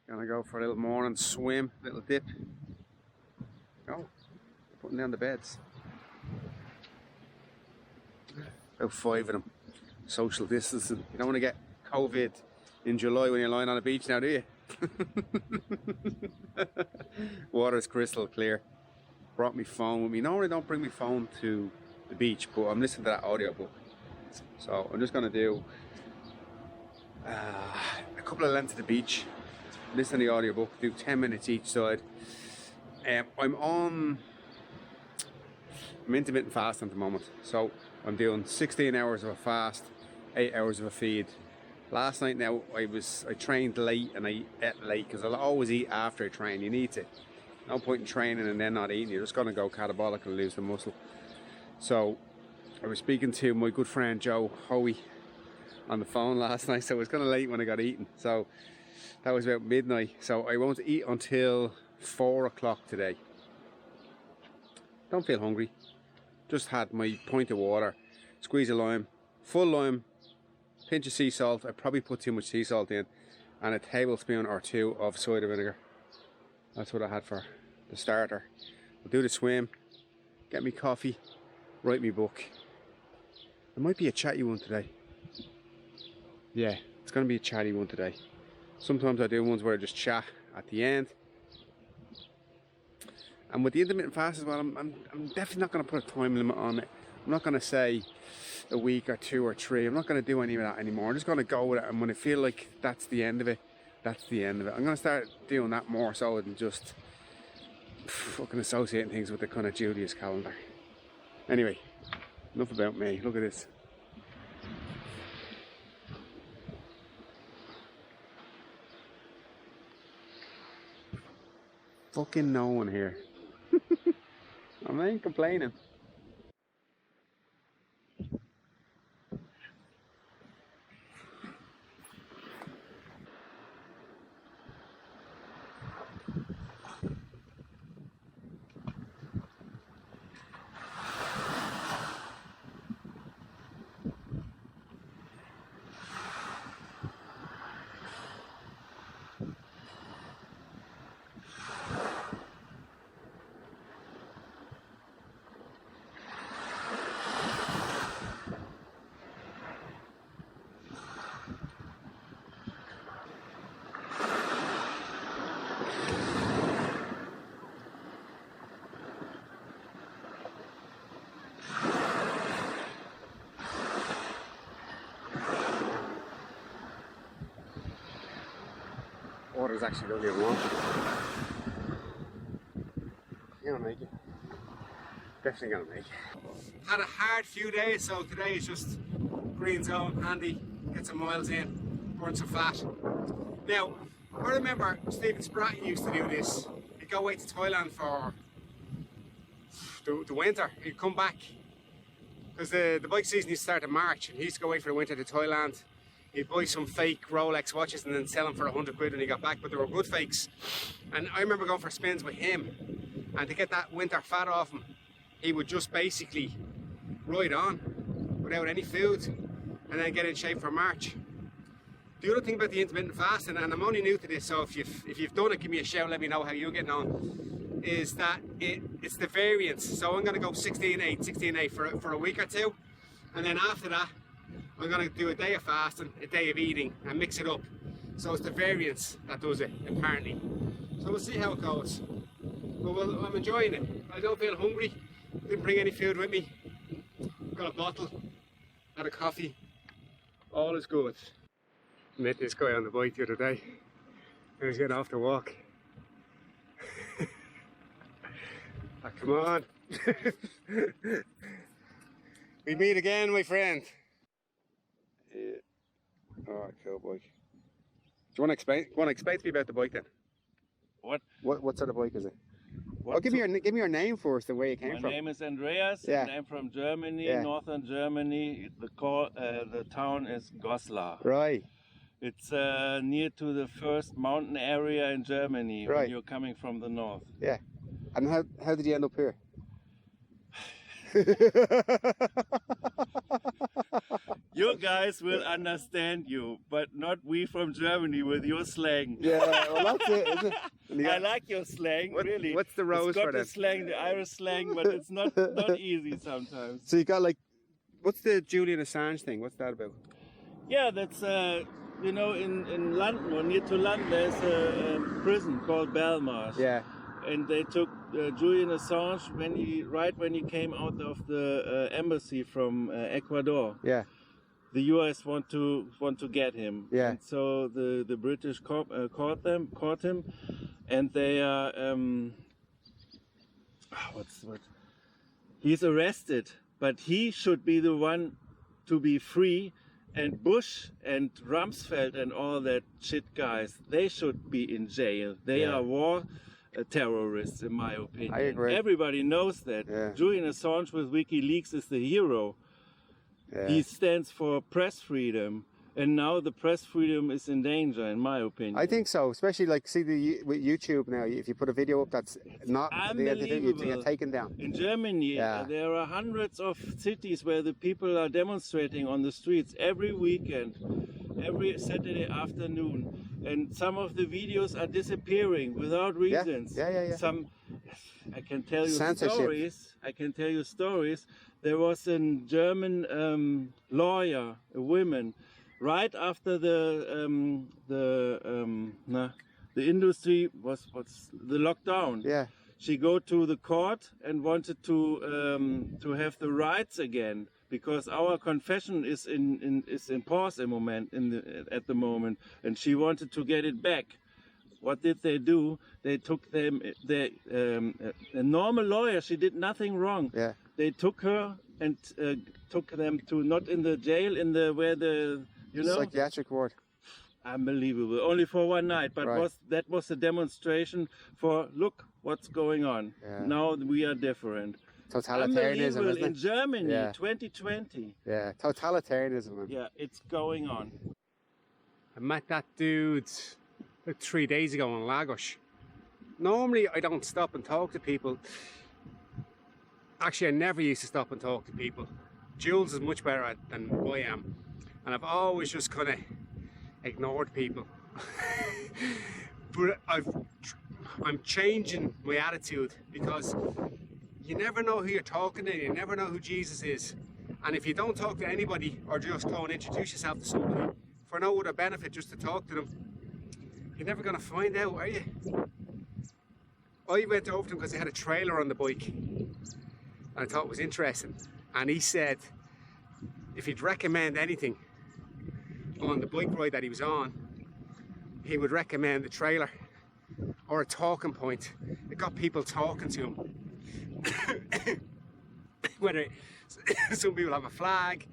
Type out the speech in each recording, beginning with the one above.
Gonna go for a little morning swim, little dip. Oh, putting down the beds. About 5 of them. Social distancing. You don't want to get COVID in July when you're lying on a beach now, do you? Water's crystal clear. Brought my phone with me. Normally I don't bring my phone to the beach, but I'm listening to that audiobook. So I'm just gonna do a couple of lengths of the beach, listen to the audiobook, do 10 minutes each side. I'm intermittent fasting at the moment, so I'm doing 16 hours of a fast, 8 hours of a feed. Last night now I trained late and I ate late because I'll always eat after I train. You need to. No point in training and then not eating. You're just going to go catabolic and lose the muscle. So I was speaking to my good friend Joe Hoey on the phone last night, so it was kind of late when I got eaten. So that was about midnight. So I won't eat until 4 o'clock today. Don't feel hungry. Just had my pint of water, squeeze a lime, full lime, pinch of sea salt. I probably put too much sea salt in, and a tablespoon or 2 of cider vinegar. That's what I had for the starter. I'll do the swim, get me coffee, write me book. It might be a chatty one today. Yeah, it's going to be a chatty one today. Sometimes I do ones where I just chat at the end. And with the intermittent fast as well, I'm definitely not going to put a time limit on it. I'm not going to say a week or 2 or 3. I'm not going to do any of that anymore. I'm just going to go with it, and when I feel like that's the end of it, that's the end of it. I'm going to start doing that more so than just fucking associating things with the kind of Julius calendar. Anyway, enough about me. Look at this. Fucking no one here. I ain't complaining. Water's actually really warm. You're gonna make it. Definitely gonna make it. Had a hard few days, so today is just green zone, handy, get some miles in, burn some fat. Now, I remember Stephen Spratt used to do this. He'd go away to Thailand for the winter. He'd come back, because the bike season used to start in March, and he used to go away for the winter to Thailand. He'd buy some fake Rolex watches and then sell them for 100 quid when he got back, but they were good fakes. And I remember going for spins with him, and to get that winter fat off him, he would just basically ride on without any food and then get in shape for March. The other thing about the intermittent fasting, and I'm only new to this, so if you've done it, give me a shout, let me know how you're getting on, is that it's the variance. So I'm going to go 16-8 for a week or two, and then after that I'm going to do a day of fasting, a day of eating, and mix it up. So it's the variance that does it, apparently. So we'll see how it goes. But I'm enjoying it. I don't feel hungry. Didn't bring any food with me. Got a bottle, had a coffee. All is good. Met this guy on the bike the other day. He was getting off the walk. Oh, come on. We meet again, my friend. Yeah. Alright, cool bike. Do you want to explain to me about the bike then? What sort of bike is it? Oh, give me your name first and where you came from. My name is Andreas, yeah. And I'm from Germany, yeah. Northern Germany. The town is Goslar. Right. It's near to the first mountain area in Germany, right. When you're coming from the north. Yeah. And how did you end up here? You guys will understand you, but not we from Germany with your slang. Yeah, well, that's it, isn't it? I like your slang, really. What's the rose it's for got the that? slang, the Irish slang, but it's not easy sometimes. So you got like, What's the Julian Assange thing? What's that about? Yeah, that's you know, in London or near to London, there's a prison called Belmarsh. yeah, And they took Julian Assange when he came out of the embassy from Ecuador. yeah, The U.S. want to get him. Yeah. And so the British caught him, and they are he's arrested, but he should be the one to be free. And Bush and Rumsfeld and all that shit guys, they should be in jail. They Yeah. are war terrorists, in my opinion. I agree. Everybody knows that. Yeah. Julian Assange with WikiLeaks is the hero. yeah. He stands for press freedom, and now the press freedom is in danger, in my opinion. I think so, especially like see with YouTube now. If you put a video up that's not you Unbelievable. get taken down. In Germany, Yeah. there are hundreds of cities where the people are demonstrating on the streets every weekend, every Saturday afternoon, and some of the videos are disappearing without reasons. Yeah. Some, I can tell you Censorship. stories. I can tell you stories. There was a German lawyer, a woman, right after the industry was the lockdown. Yeah, She go to the court and wanted to have the rights again, because our confession is in pause at the moment, and she wanted to get it back. What did they do? They took them. A normal lawyer. She did nothing wrong. yeah. They took her and took them to not in the jail, where the Psychiatric ward. Unbelievable. Only for one night, but Right. that was a demonstration for look what's going on. Yeah. Now we are different. Totalitarianism, Unbelievable. isn't In it? Germany, Yeah. 2020. Yeah, totalitarianism. Man. Yeah, it's going on. I met that dude like 3 days ago in Lagos. Normally I don't stop and talk to people. Actually, I never used to stop and talk to people. Jules is much better than I am. And I've always just kind of ignored people. But I'm changing my attitude, because you never know who you're talking to, you never know who Jesus is. And if you don't talk to anybody, or just go and introduce yourself to somebody for no other benefit, just to talk to them, you're never going to find out, are you? I went over to him because he had a trailer on the bike, and I thought it was interesting. And he said if he'd recommend anything on the bike ride that he was on, he would recommend the trailer or a talking point. It got people talking to him. Whether some people have a flag,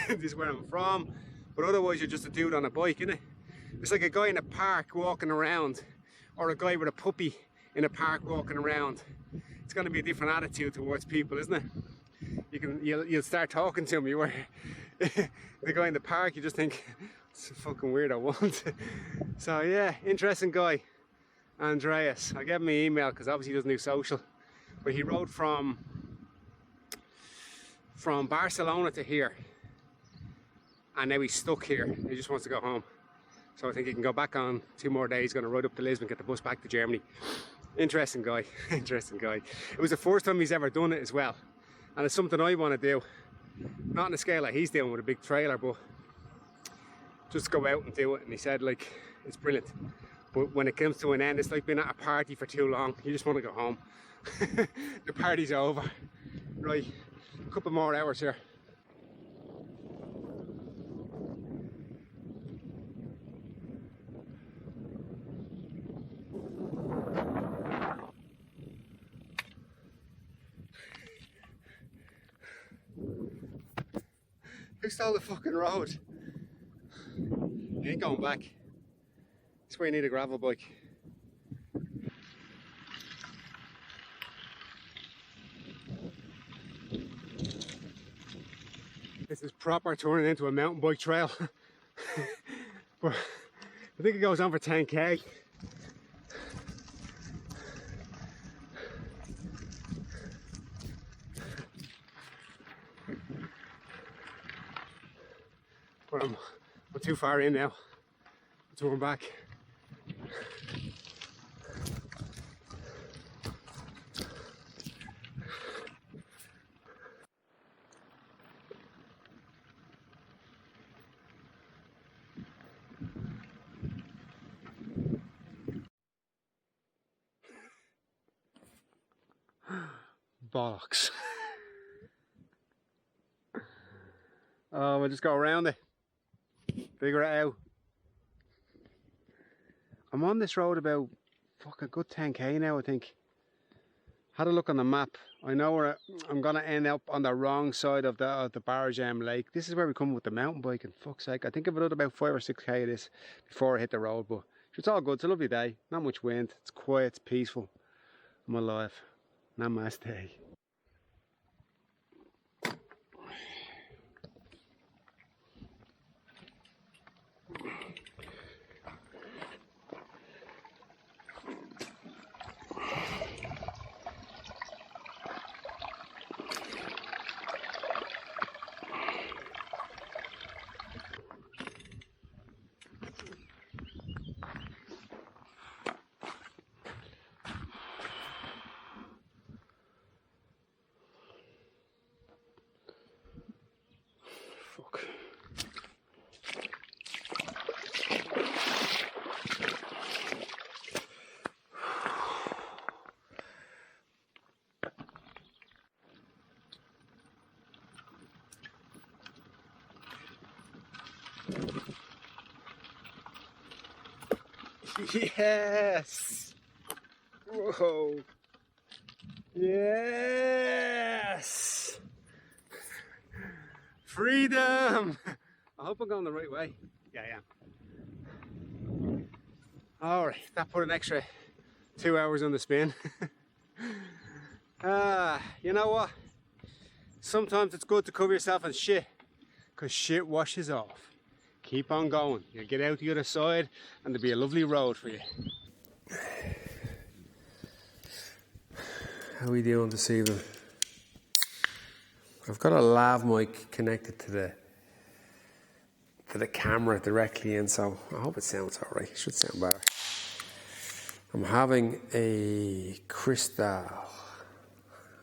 this is where I'm from, but otherwise you're just a dude on a bike, innit? It's like a guy in a park walking around, or a guy with a puppy in a park walking around. It's going to be a different attitude towards people, isn't it? You'll start talking to him. You were the guy in the park. You just think it's a fucking weirdo, won't it? So yeah, interesting guy, Andreas. I gave him an email because obviously he doesn't do social, but he rode from Barcelona to here, and now he's stuck here. He just wants to go home. So I think he can go back on 2 more days. He's going to ride up to Lisbon, get the bus back to Germany. Interesting guy. Interesting guy. It was the first time he's ever done it as well, and it's something I want to do. Not on the scale that he's doing with a big trailer, but just go out and do it. And he said, like, it's brilliant. But when it comes to an end, it's like being at a party for too long. You just want to go home. The party's over. Right, a couple more hours here. Who stole the fucking road? You ain't going back. That's where you need a gravel bike. This is proper turning into a mountain bike trail. But I think it goes on for 10k. but I'm too far in now to turn back. Bollocks. Oh, we'll just go around it. Figure it out. I'm on this road about a good 10k now, I think. Had a look on the map. I know where I'm gonna end up on the wrong side of the Barjam Lake. This is where we come with the mountain bike, and fuck's sake. I think I've done about 5 or 6k of this before I hit the road, but it's all good. It's a lovely day. Not much wind. It's quiet, it's peaceful. I'm alive. Namaste. Fuck. Yes! Whoa! Yes! Freedom! I hope I'm going the right way. Yeah, I am. Alright, that put an extra 2 hours on the spin. You know what? Sometimes it's good to cover yourself in shit, because shit washes off. Keep on going. You'll get out the other side and there'll be a lovely road for you. How are we doing this evening? I've got a lav mic connected to the camera directly in, so I hope it sounds alright. It should sound better. I'm having a Cristal,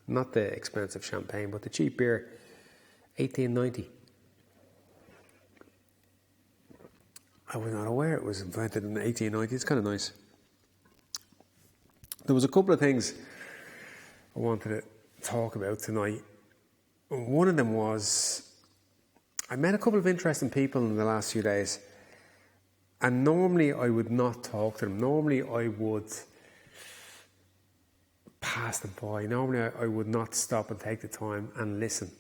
not the expensive champagne, but the cheap beer, 18.90. I was not aware it was invented in 1890. It's kind of nice. There was a couple of things I wanted to talk about tonight. One of them was, I met a couple of interesting people in the last few days, and normally I would not talk to them. Normally I would pass them by. Normally I would not stop and take the time and listen.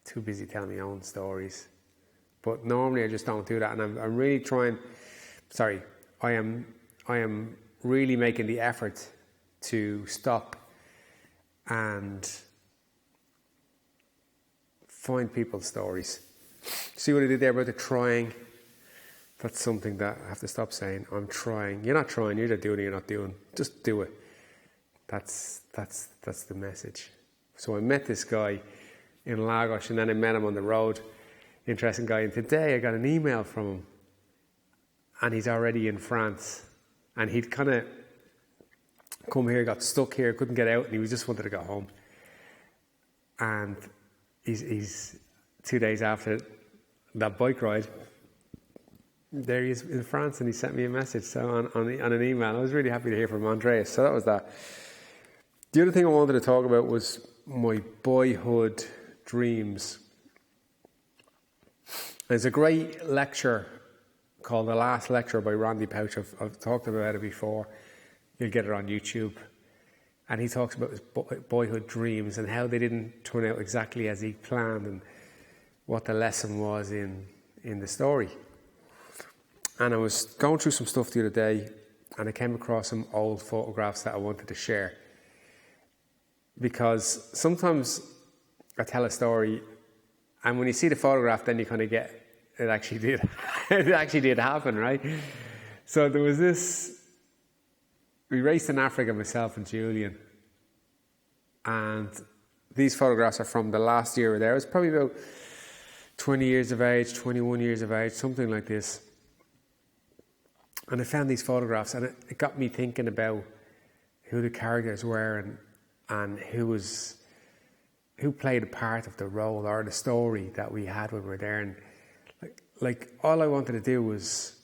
Too busy telling my own stories. But normally I just don't do that, and I'm really trying. Sorry, I am really making the effort to stop and find people's stories. See what I did there about the trying? That's something that I have to stop saying. I'm trying. You're not trying. You're not doing it. You're not doing. Just do it. That's the message. So I met this guy in Lagos, and then I met him on the road. Interesting guy. And today I got an email from him, and he's already in France. And he'd kind of come here, got stuck here, couldn't get out, and he just wanted to go home. And he's 2 days after that bike ride, there he is in France, and he sent me a message on an email. I was really happy to hear from Andreas. So that was that. The other thing I wanted to talk about was my boyhood dreams. There's a great lecture called The Last Lecture by Randy Pouch. I've talked about it before. You'll get it on YouTube. And he talks about his boyhood dreams and how they didn't turn out exactly as he planned, and what the lesson was in the story. And I was going through some stuff the other day, and I came across some old photographs that I wanted to share. Because sometimes I tell a story, and when you see the photograph, then you kind of get, it actually did happen, right? So there was this. We raced in Africa, myself and Julian, and these photographs are from the last year we were there. It was probably about 20 years of age, 21 years of age, something like this. And I found these photographs, and it got me thinking about who the characters were and who played a part of the role or the story that we had when we were there. And like all I wanted to do was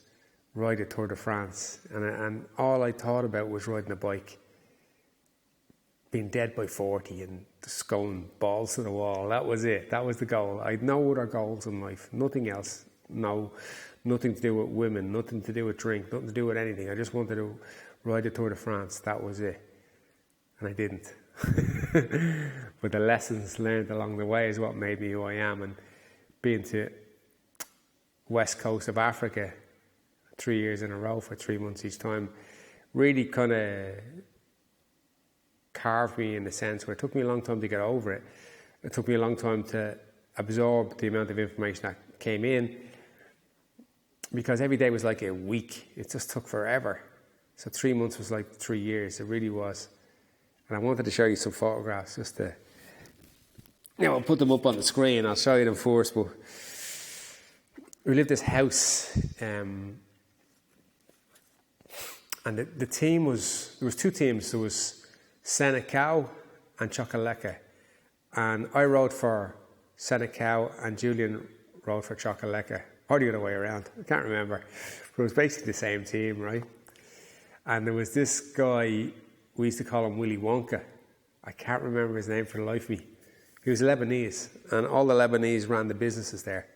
ride a Tour de France, and all I thought about was riding a bike, being dead by 40 and just going balls to the wall. That was it. That was the goal. I had no other goals in life, nothing else. No, nothing to do with women, nothing to do with drink, nothing to do with anything. I just wanted to ride the Tour de France. That was it. And I didn't. But the lessons learned along the way is what made me who I am. And being to west coast of Africa 3 years in a row for 3 months each time really kind of carved me in the sense where it took me a long time to get over it. It took me a long time to absorb the amount of information that came in, because every day was like a week. It just took forever. So 3 months was like 3 years. It really was. And I wanted to show you some photographs just to, I'll put them up on the screen. I'll show you them first. But we lived in this house, and the team was, there was two teams. There was Senegal and Chocoleka. And I rode for Senegal and Julian rode for Chocoleka. Or the other way around. I can't remember. But it was basically the same team, right? And there was this guy, we used to call him Willy Wonka. I can't remember his name for the life of me. He was Lebanese, and all the Lebanese ran the businesses there.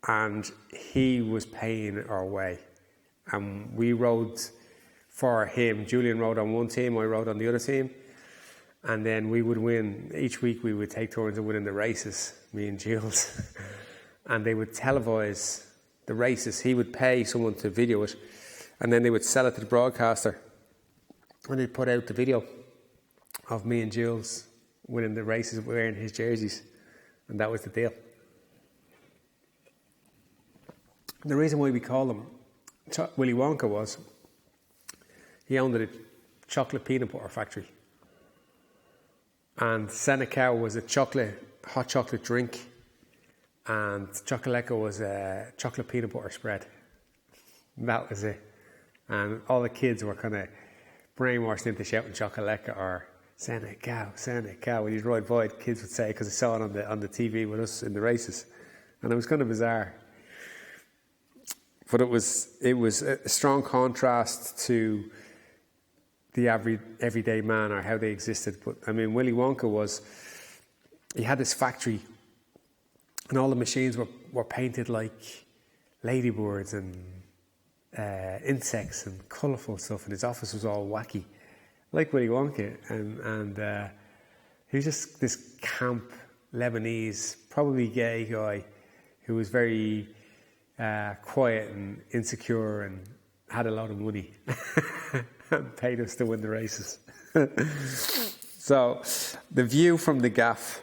And he was paying our way. And we rode for him. Julian rode on one team, I rode on the other team. And then we would win. Each week we would take turns of winning the races, me and Jules. And they would televise the races. He would pay someone to video it, and then they would sell it to the broadcaster. And they'd put out the video of me and Jules winning the races wearing his jerseys. And that was the deal. The reason why we call him Willy Wonka was he owned a chocolate peanut butter factory. And Senecal was a hot chocolate drink. And Chocoleka was a chocolate peanut butter spread. That was it. And all the kids were kind of brainwashed into shouting Chocoleka or Senegal, Senegal. When you'd ride by, the kids would say, because they saw it on the TV with us in the races. And it was kind of bizarre. But it was a strong contrast to the everyday man or how they existed. But I mean, Willy Wonka he had this factory, and all the machines were painted like ladybirds and insects and colourful stuff, and his office was all wacky, like Willy Wonka. And he was just this camp Lebanese, probably gay guy who was very quiet and insecure and had a lot of money and paid us to win the races. So the view from the gaff.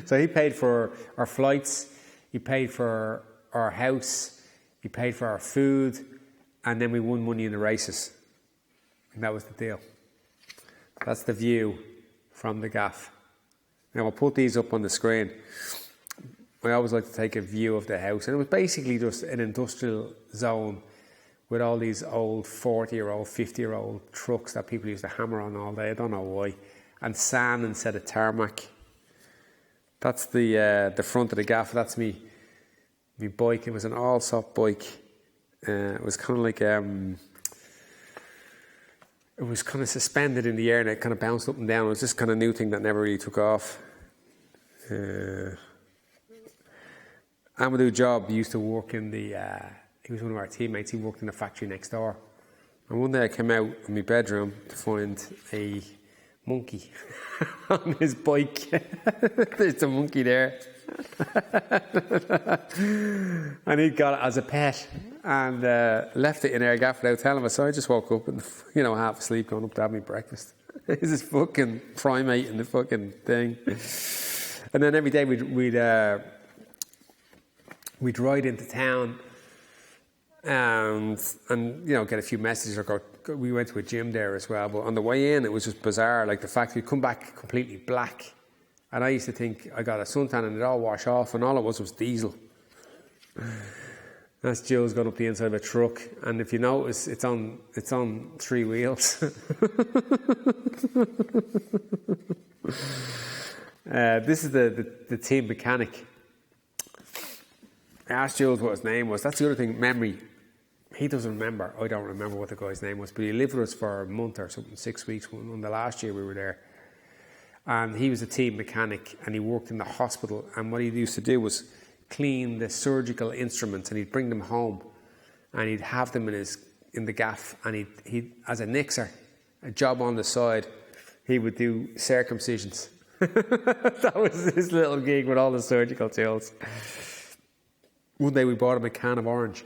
So he paid for our flights, he paid for our house, he paid for our food, and then we won money in the races. And that was the deal. That's the view from the gaff. Now I'll put these up on the screen. I always like to take a view of the house, and it was basically just an industrial zone with all these old 40-year-old, 50-year-old trucks that people used to hammer on all day. I don't know why. And sand instead of tarmac. That's the front of the gaff. That's me bike. It was an all-soft bike. It was kind of like it was kind of suspended in the air, and it kind of bounced up and down. It was this kind of new thing that never really took off. Amadou Job used to work in he was one of our teammates. He worked in the factory next door. And one day I came out of my bedroom to find a monkey on his bike. There's a monkey there. And he'd got it as a pet and left it in our gaff without telling us. So I just woke up and, half asleep, going up to have my breakfast. There's this fucking primate in the fucking thing. And then every day we'd ride into town and get a few messages, or we went to a gym there as well. But on the way in, it was just bizarre. Like the fact we'd come back completely black, And I used to think I got a suntan and it all wash off, and all it was diesel. That's Jules going up the inside of a truck, and if you notice, it's on 3 wheels. This is the team mechanic. I asked Jules what his name was. That's the other thing, memory. He doesn't remember. I don't remember what the guy's name was, but he lived with us for a month or something, 6 weeks, when the last year we were there. And he was a team mechanic, and he worked in the hospital, and what he used to do was clean the surgical instruments, and he'd bring them home, and he'd have them in the gaff, and he as a nixer, a job on the side, he would do circumcisions. That was his little gig with all the surgical tools. One day we bought him a can of orange.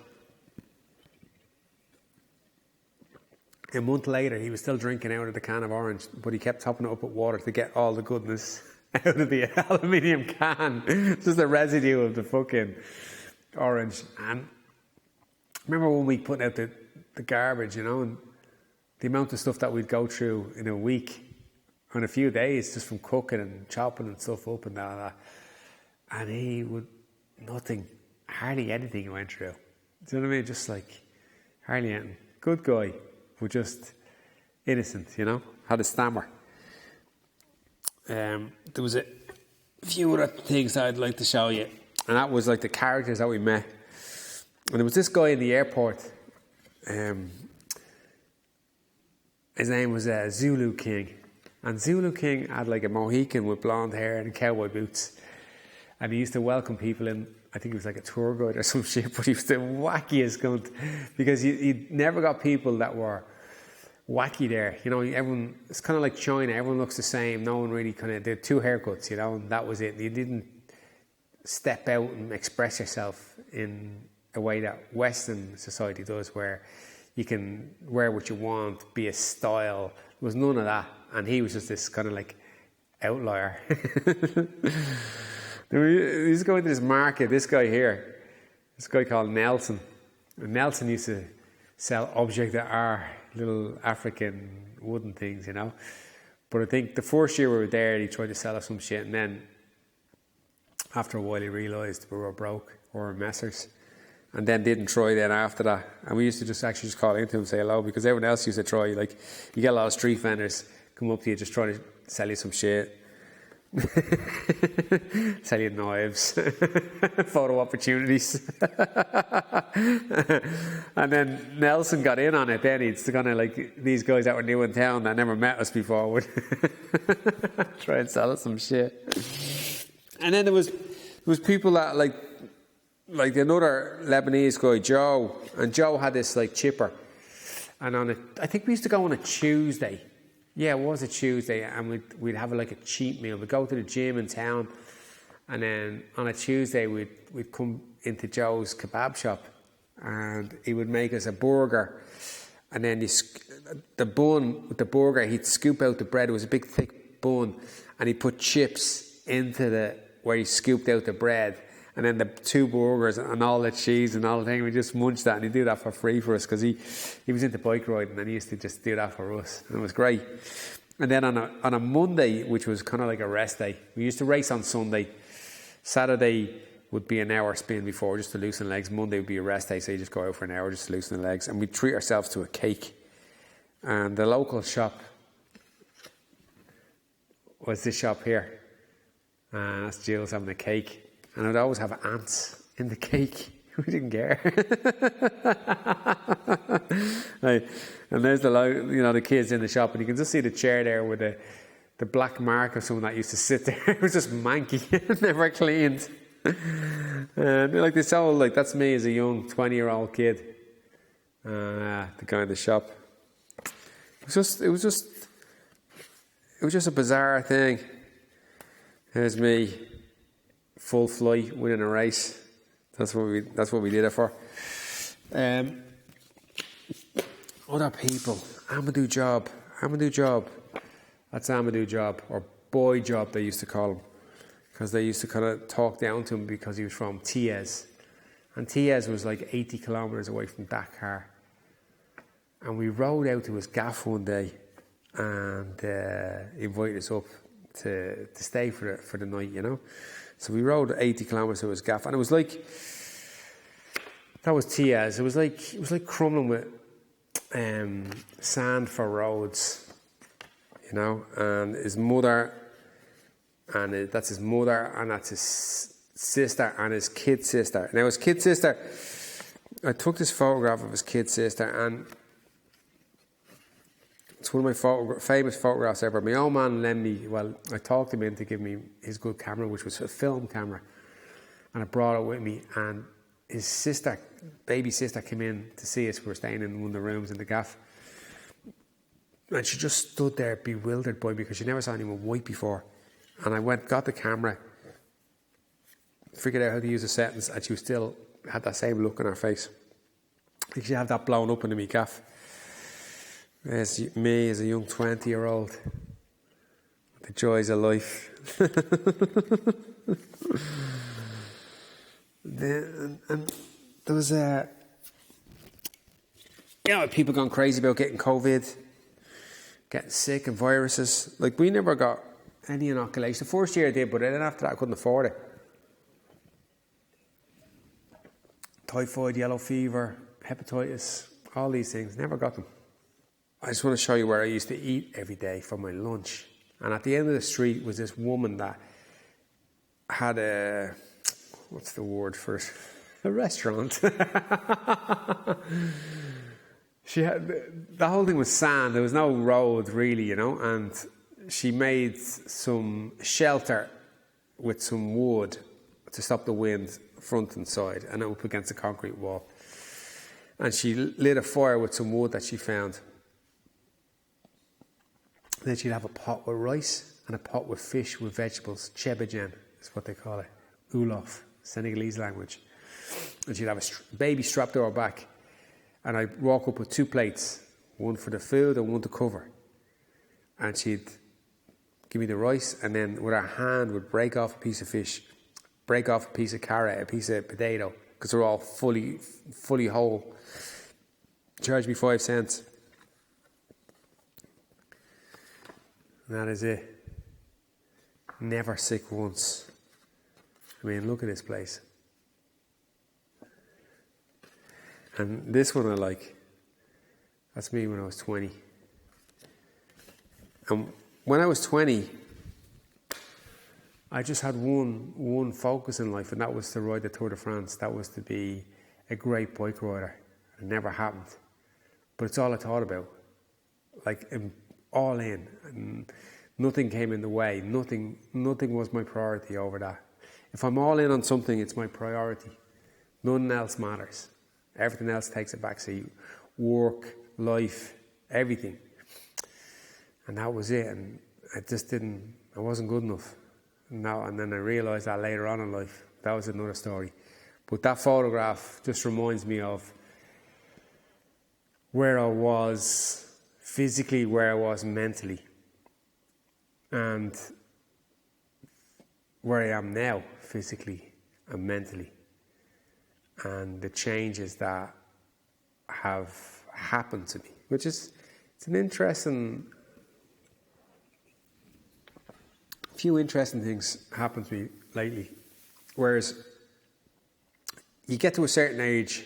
A month later, he was still drinking out of the can of orange, but he kept topping it up with water to get all the goodness out of the aluminium can. It's just the residue of the fucking orange. And remember when we put out the garbage, and the amount of stuff that we'd go through in a week, or in a few days, just from cooking and chopping and stuff up and that. And he would, nothing, hardly anything he went through. Do you know what I mean? Just like, hardly anything. Good guy, but just innocent, had a stammer. There was a few other things that I'd like to show you, and that was like the characters that we met. And there was this guy in the airport. His name was Zulu King, and Zulu King had like a Mohican with blonde hair and cowboy boots, and he used to welcome people in. I think he was like a tour guide or some shit, but he was the wackiest cunt, because he never got people that were wacky there. Everyone, it's kind of like China, everyone looks the same, no one really they had 2 haircuts, and that was it. You didn't step out and express yourself in a way that Western society does, where you can wear what you want, be a style. There was none of that, and he was just this kind of like outlier. We used to go into this market, this guy called Nelson. And Nelson used to sell object d'art, little African wooden things, But I think the first year we were there, he tried to sell us some shit, and then after a while he realised we were broke, we were messers, and then didn't try then after that. And we used to just call into him and say hello, because everyone else used to try. Like, you get a lot of street vendors come up to you just trying to sell you some shit. Sell you knives, photo opportunities. And then Nelson got in on it. Then it's kind of like these guys that were new in town that never met us before would try and sell us some shit. And then there was people that like another Lebanese guy, Joe, and Joe had this like chipper, and I think we used to go on a Tuesday. Yeah, it was a Tuesday, and we'd have like a cheap meal. We'd go to the gym in town, and then on a Tuesday we'd come into Joe's kebab shop, and he would make us a burger, and then the bun with the burger, he'd scoop out the bread. It was a big thick bun, and he'd put chips into where he scooped out the bread, and then the 2 burgers and all the cheese and all the thing. We just munched that, and he'd do that for free for us, because he was into bike riding, and he used to just do that for us, and it was great. And then on a Monday, which was kind of like a rest day, we used to race on Sunday. Saturday would be an hour spin before, just to loosen legs. Monday would be a rest day, so you just go out for an hour just to loosen the legs, and we'd treat ourselves to a cake. And the local shop was this shop here, and that's Jill's having a cake. And I'd always have ants in the cake. We didn't care. Right. And there's the kids in the shop, and you can just see the chair there with the black mark of someone that used to sit there. It was just manky, never cleaned. And like this whole, like, that's me as a young 20-year-old kid. The guy in the shop. It was just a bizarre thing. There's me, full flight, winning a race. That's what we did it for. Other people, Amadou Job. That's Amadou Job, or Boy Job they used to call him, because they used to kind of talk down to him because he was from Tiez, and Tiez was like 80 kilometres away from Dakar. And we rode out to his gaff one day, and he invited us up stay for the night, you know. So we rode 80 kilometres to his gaff, and it was like, that was Tiaz. It was like crumbling with sand for roads, you know. And his mother, and that's his mother, and that's his sister, and his kid sister. Now his kid sister, I took this photograph of his kid sister, and it's one of my famous photographs ever. My old man lent me, well, I talked him into giving me his good camera, which was a film camera, and I brought it with me. And his sister, baby sister, came in to see us. We were staying in one of the rooms in the gaff, and she just stood there bewildered by me because she never saw anyone white before. And I got the camera, figured out how to use the settings, and she still had that same look on her face. I think she had that blown up into me gaff. There's me as a young 20-year-old. The joys of life. And there was people going crazy about getting COVID, getting sick and viruses. Like, we never got any inoculation. The first year I did, but then after that I couldn't afford it. Typhoid, yellow fever, hepatitis, all these things, never got them. I just want to show you where I used to eat every day for my lunch. And at the end of the street was this woman that had a, what's the word for it? A restaurant. She had, the whole thing was sand. There was no road really, you know, and she made some shelter with some wood to stop the wind front and side, and up against a concrete wall. And she lit a fire with some wood that she found. Then she'd have a pot with rice and a pot with fish with vegetables. Chebajan is what they call it. Ulof, Senegalese language. And she'd have a baby strapped to her back. And I'd walk up with 2 plates, one for the food and one to cover. And she'd give me the rice, and then with her hand would break off a piece of fish, break off a piece of carrot, a piece of potato, because they're all fully whole. Charge me 5 cents. And that is it. Never sick once. I mean, look at this place. And this one I like. That's me when I was 20. And when I was 20, I just had one focus in life, and that was to ride the Tour de France. That was to be a great bike rider. It never happened. But it's all I thought about. Like, all in. And nothing came in the way. Nothing was my priority over that. If I'm all in on something, it's my priority. Nothing else matters. Everything else takes a backseat. Work, life, everything. And that was it. And I wasn't good enough. And then I realised that later on in life. That was another story. But that photograph just reminds me of where I was physically, where I was mentally, and where I am now physically and mentally, and the changes that have happened to me, which is, it's an interesting, few interesting things happened to me lately. Whereas you get to a certain age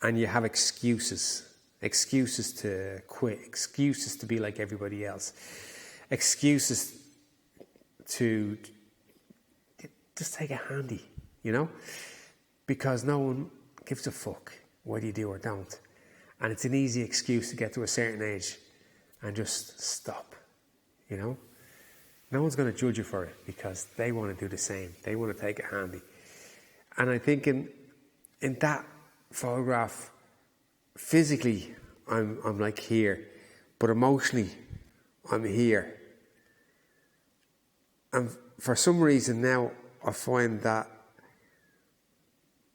and you have excuses to quit, excuses to be like everybody else, excuses to just take it handy, you know, because no one gives a fuck whether you do or don't. And it's an easy excuse to get to a certain age and just stop, you know. No one's going to judge you for it because they want to do the same. They want to take it handy. And I think in that photograph, physically, I'm like here, but emotionally, I'm here. And for some reason now, I find that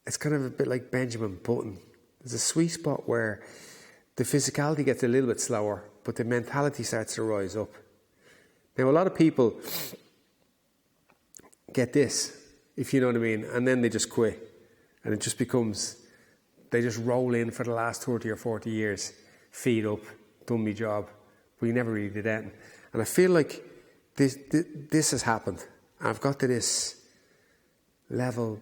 it's kind of a bit like Benjamin Button. There's a sweet spot where the physicality gets a little bit slower, but the mentality starts to rise up. Now, a lot of people get this, if you know what I mean, and then they just quit. And it just becomes, they just roll in for the last 30 or 40 years, feet up, done my job. But you never really did that. And I feel like this has happened. I've got to this level.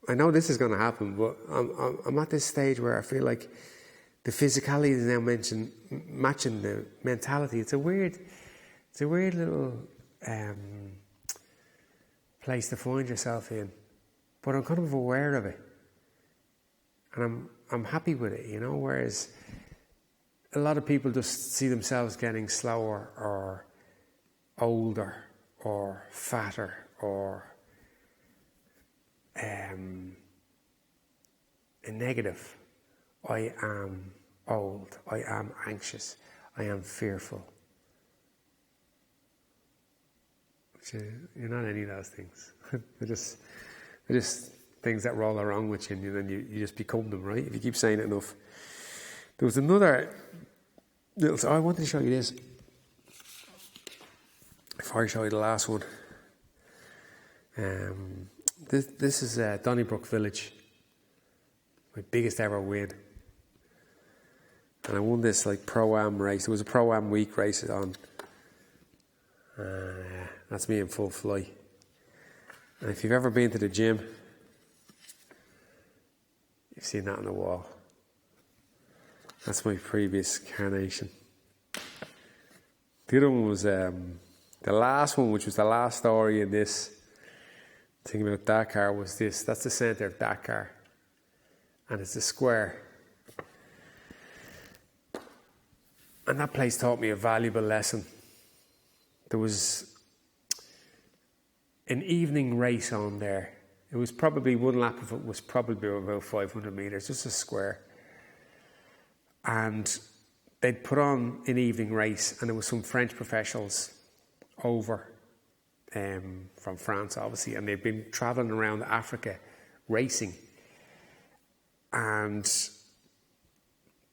I know this is going to happen, but I'm at this stage where I feel like the physicality is now matching the mentality. It's a weird little place to find yourself in, but I'm kind of aware of it, and I'm happy with it, you know. Whereas a lot of people just see themselves getting slower or older or fatter or a negative. I am old. I am anxious. I am fearful. You're not any of those things. they're just things that roll around with you, and then you just become them, right? If you keep saying it enough. There was another little. I wanted to show you this before I show you the last one. This is Donnybrook Village, my biggest ever win, and I won this like Pro-Am race. It was a Pro-Am week race on. That's me in full flight. And if you've ever been to the gym, you've seen that on the wall. That's my previous carnation. The other one was the last one, which was the last story in this thing about Dakar, was this. That's the centre of Dakar. And it's a square. And that place taught me a valuable lesson. There was an evening race on there. It was probably one lap of it was probably about 500 metres, just a square. And they'd put on an evening race, and there was some French professionals over from France, obviously, and they'd been travelling around Africa racing. And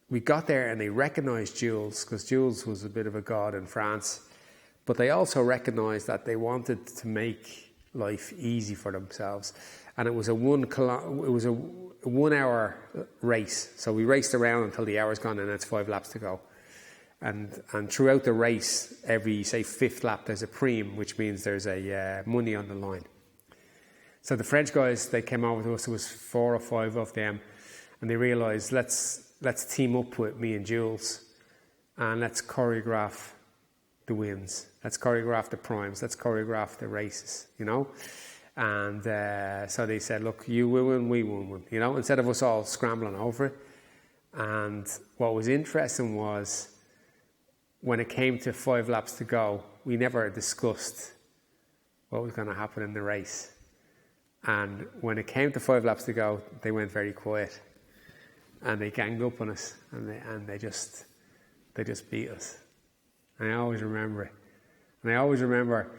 we got there, and they recognised Jules, because Jules was a bit of a god in France. But they also recognised that they wanted to make life easy for themselves, and it was a 1 hour race. So we raced around until the hour's gone, and it's 5 laps to go. And throughout the race, every say 5th lap, there's a prime, which means there's a money on the line. So the French guys, they came over to us. There was 4 or 5 of them, and they realised let's team up with me and Jules, and let's choreograph the wins. Let's choreograph the primes. Let's choreograph the races, you know. And so they said, look, you win, we win, you know, instead of us all scrambling over it. And what was interesting was when it came to 5 laps to go, we never discussed what was going to happen in the race. And when it came to 5 laps to go, they went very quiet, and they ganged up on us, and they just beat us. And I always remember it. And I always remember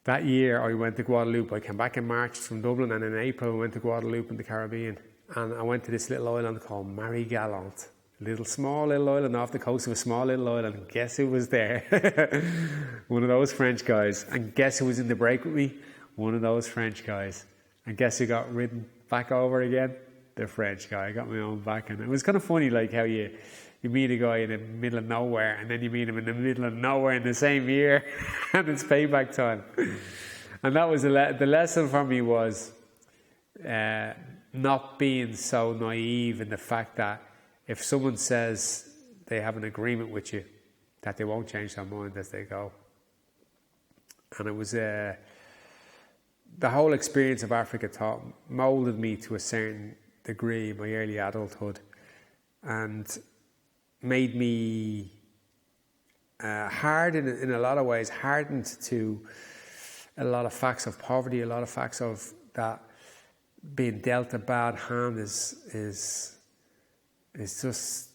that year I went to Guadeloupe. I came back in March from Dublin, and in April I went to Guadeloupe in the Caribbean. And I went to this little island called Marie-Galante. Small little island off the coast of a small little island. And guess who was there? One of those French guys. And guess who was in the break with me? One of those French guys. And guess who got ridden back over again? The French guy. I got my own back. And it was kind of funny, like how you meet a guy in the middle of nowhere, and then you meet him in the middle of nowhere in the same year, and it's payback time. And that was the lesson for me was not being so naive in the fact that if someone says they have an agreement with you, that they won't change their mind as they go. And it was the whole experience of Africa moulded me to a certain degree in my early adulthood, and made me hardened in a lot of ways, hardened to a lot of facts of poverty, a lot of facts of that being dealt a bad hand is just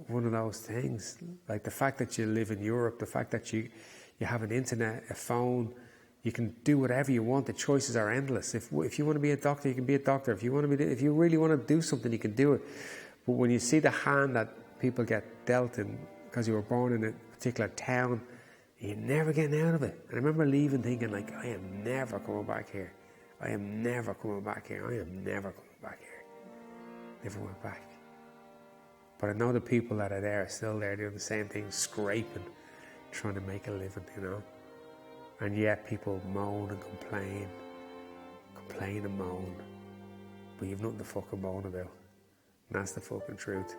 one of those things. Like the fact that you live in Europe, the fact that you have an internet, a phone, you can do whatever you want. The choices are endless. If you want to be a doctor, you can be a doctor. If you really want to do something, you can do it. But when you see the hand that people get dealt in because you were born in a particular town, you're never getting out of it. And I remember leaving thinking, like, I am never coming back here. I am never coming back here. I am never coming back here. Never went back. But I know the people that are there are still there doing the same thing, scraping, trying to make a living, you know. And yet people moan and complain and moan, but you've nothing to fucking moan about. And that's the fucking truth.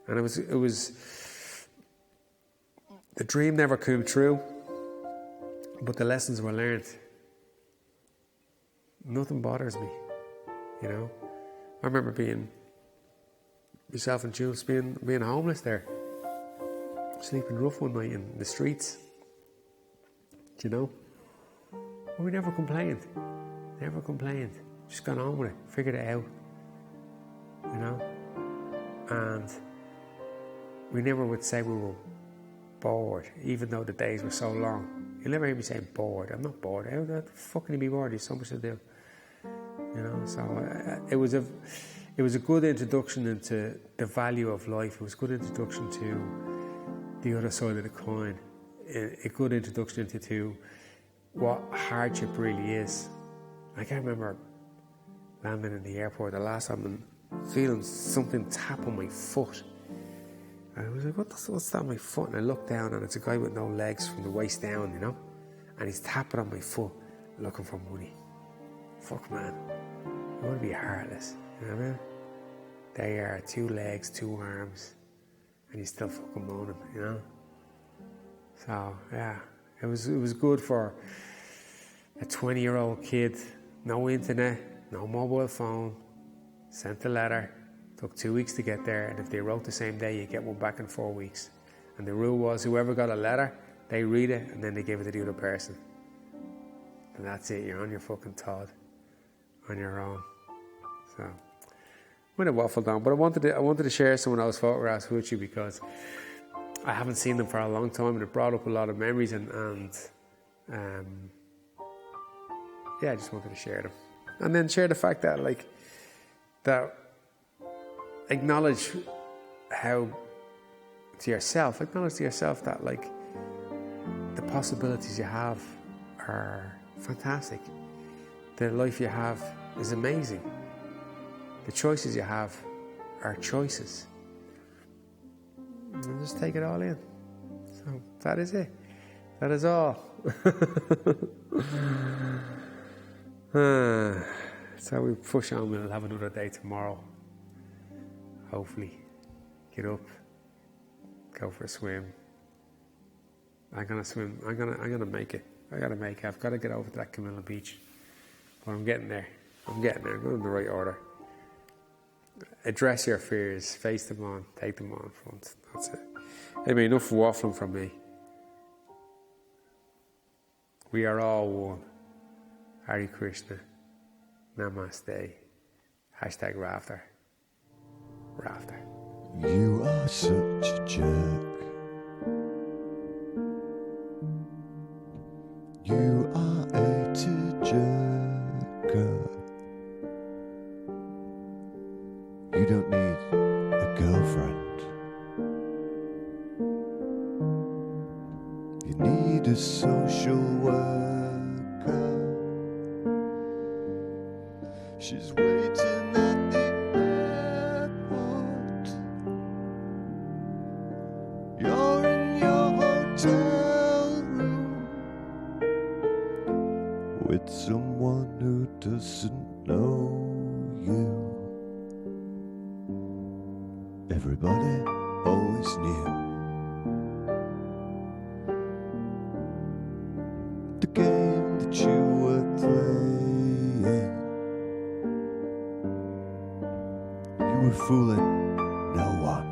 And it was the dream never came true, but the lessons were learned. Nothing bothers me, you know. I remember being myself and Jules being homeless there, sleeping rough one night in the streets, you know. But we never complained. Just got on with it, figured it out, you know. And we never would say we were bored, even though the days were so long. You'll never hear me say bored. I'm not bored. How the fuck can you be bored? There's so much to do, you know. So it was a good introduction into the value of life. It was a good introduction to the other side of the coin. A good introduction into what hardship really is. I can't remember landing in the airport the last time and feeling something tap on my foot. And I was like, what's that on my foot? And I looked down and it's a guy with no legs from the waist down, you know? And he's tapping on my foot looking for money. Fuck, man. You want to be heartless, you know what I mean? There you are, 2 legs, 2 arms, and you're still fucking moaning, you know? So, yeah, it was good for a 20-year-old kid. No internet, no mobile phone, sent a letter, took 2 weeks to get there, and if they wrote the same day, you get one back in 4 weeks. And the rule was whoever got a letter, they read it, and then they give it to the other person. And that's it, you're on your fucking Todd, on your own. So, I'm going to waffle down, but I wanted to share some of those photographs with you because I haven't seen them for a long time, and it brought up a lot of memories, and yeah, I just wanted to share them. And then share the fact that, like, that acknowledge to yourself that, like, the possibilities you have are fantastic. The life you have is amazing. The choices you have are choices. And just take it all in. So that is it. That is all. So we push on. We'll have another day tomorrow. Hopefully, get up, go for a swim. I'm gonna swim. I'm gonna make it. I've got to get over to that Camilla Beach, but I'm getting there. I'm going in the right order. Address your fears, face them on, take them on front. That's it. Anyway, enough waffling from me. We are all one. Hare Krishna. Namaste. #Rafter. Rafter. You are such a jerk. You are a tearjerker. You don't need a girlfriend. You need a social worker. She's waiting at the airport. You're in your hotel room with someone who doesn't know you. Everybody always knew the game that you were playing. You were fooling no one.